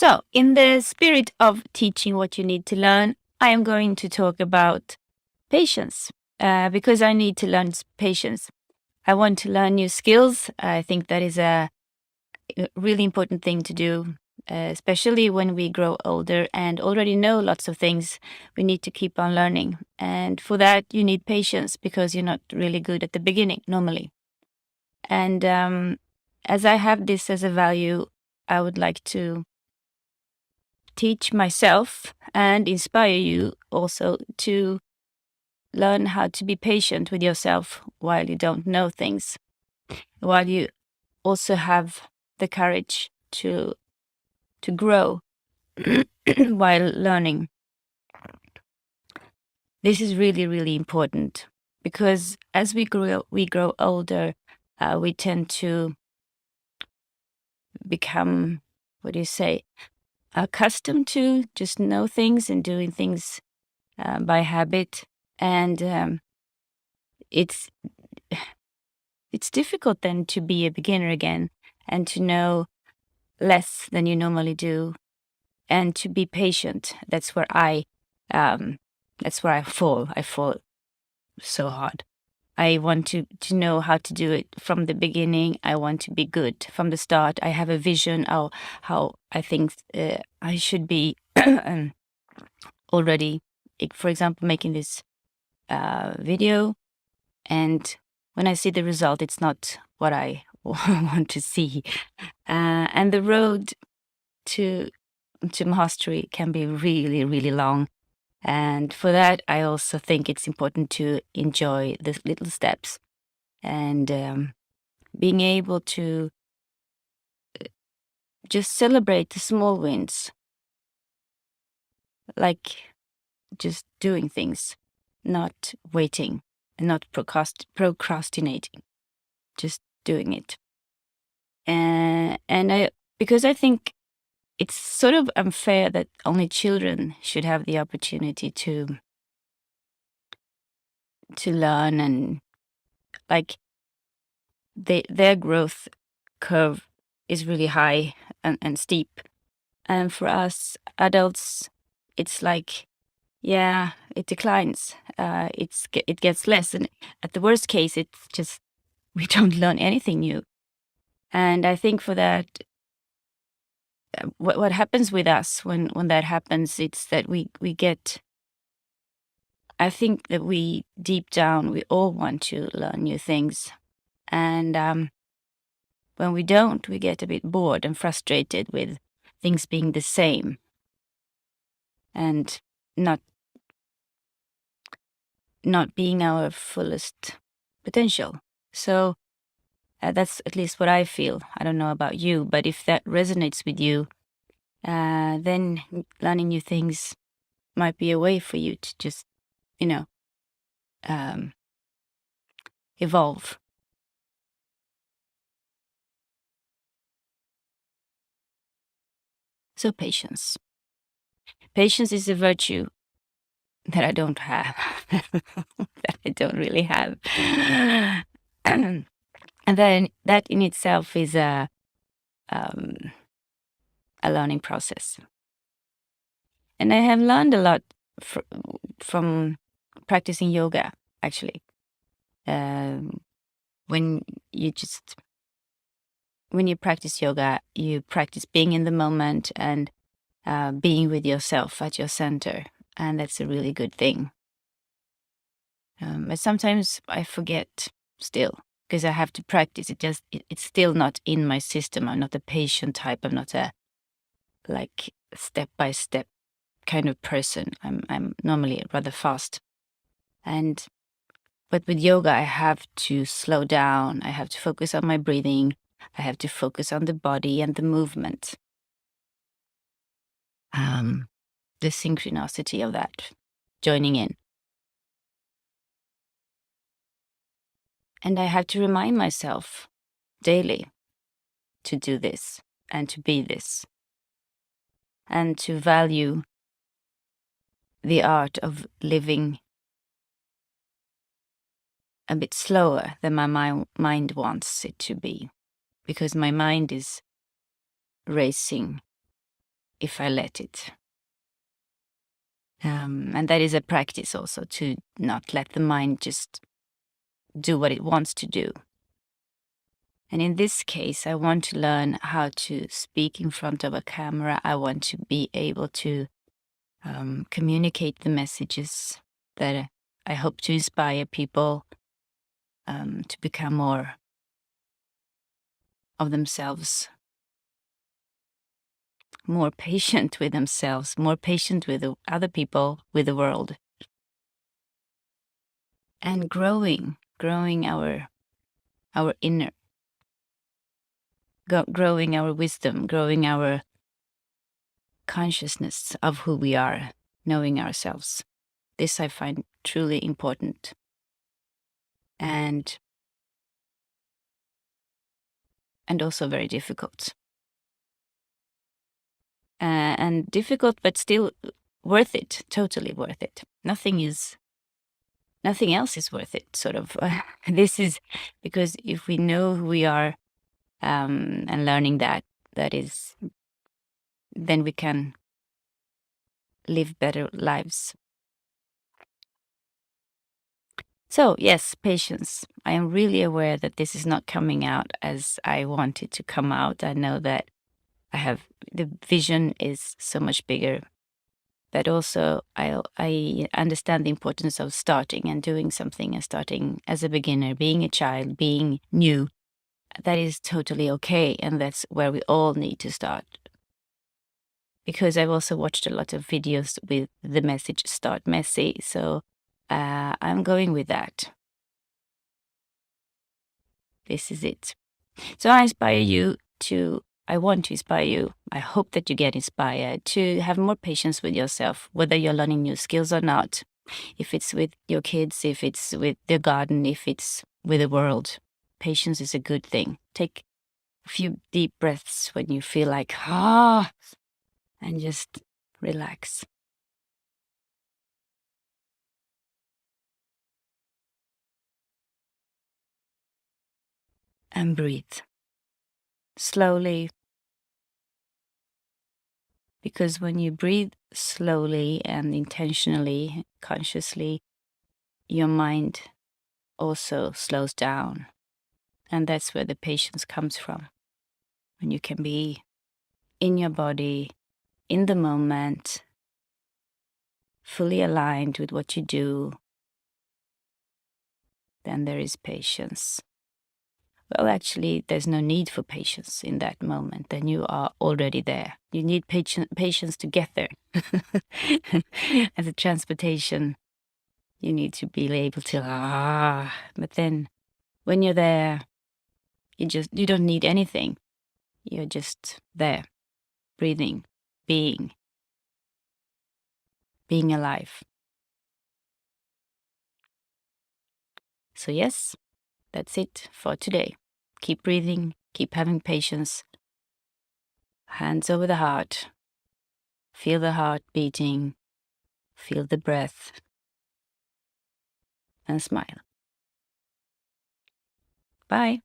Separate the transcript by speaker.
Speaker 1: So, in the spirit of teaching what you need to learn, I am going to talk about patience because I need to learn patience. I want to learn new skills. I think that is a really important thing to do, especially when we grow older and already know lots of things. We need to keep on learning. And for that, you need patience because you're not really good at the beginning normally. And as I have this as a value, I would like to teach myself and inspire you also to learn how to be patient with yourself while you don't know things, while you also have the courage to grow while learning. This is really, really important because as we grow older, we tend to become, what do you say, accustomed to just know things and doing things by habit. And it's it's difficult then to be a beginner again and to know less than you normally do and to be patient. That's where I fall. I fall so hard. I want to know how to do it from the beginning. I want to be good from the start. I have a vision of how I think I should be already. For example, making this video, and when I see the result, it's not what I want to see. And the road to mastery can be really, really long. And for that, I also think it's important to enjoy the little steps and being able to just celebrate the small wins, like just doing things, not waiting and not procrastinating, just doing it. Because I think it's sort of unfair that only children should have the opportunity to learn, and like their growth curve is really high and steep. And for us adults, it's like, yeah, it declines. It gets less, and at the worst case, it's just we don't learn anything new. And I think for that, what happens with us when that happens, it's that we get. I think that we deep down we all want to learn new things, and when we don't, we get a bit bored and frustrated with things being the same and not being our fullest potential. So that's at least what I feel. I don't know about you, but if that resonates with you, then learning new things might be a way for you to just, um, evolve. So patience. Patience is a virtue that I don't have, that I don't really have. And then that in itself is a learning process. And I have learned a lot from practicing yoga, actually. Um, when you practice yoga, you practice being in the moment and being with yourself at your center. And that's a really good thing. But sometimes I forget still because I have to practice. It's still not in my system. I'm not a patient type. I'm not a like step by step kind of person. I'm normally rather fast. But with yoga, I have to slow down. I have to focus on my breathing. I have to focus on the body and the movement. The synchronicity of that, joining in. And I have to remind myself daily to do this and to be this and to value the art of living a bit slower than my mind wants it to be, because my mind is racing if I let it. And that is a practice also, to not let the mind just do what it wants to do. And in this case, I want to learn how to speak in front of a camera. I want to be able to communicate the messages that I hope to inspire people to become more of themselves, more patient with themselves, more patient with other people, with the world, and growing our inner, growing our wisdom, growing our consciousness of who we are, knowing ourselves. This I find truly important. And also very difficult. And difficult, but still worth it, totally worth it. Nothing else is worth it, sort of. This is because if we know who we are, and learning that is, then we can live better lives. So yes, patience. I am really aware that this is not coming out as I want it to come out. I know that the vision is so much bigger, but also I understand the importance of starting and doing something, and starting as a beginner, being a child, being new. That is totally okay, and that's where we all need to start. Because I've also watched a lot of videos with the message "start messy," so I'm going with that. This is it. So I want to inspire you. I hope that you get inspired to have more patience with yourself, whether you're learning new skills or not. If it's with your kids, if it's with the garden, if it's with the world, patience is a good thing. Take a few deep breaths when you feel like, and just relax. And breathe slowly. Because when you breathe slowly and intentionally, consciously, your mind also slows down. And that's where the patience comes from. When you can be in your body, in the moment, fully aligned with what you do, then there is patience. Well, actually, there's no need for patience in that moment. Then you are already there. You need patience to get there. As a transportation, you need to be able to, but then when you're there, you don't need anything. You're just there, breathing, being alive. So yes, that's it for today. Keep breathing, keep having patience. Hands over the heart. Feel the heart beating. Feel the breath. And smile. Bye.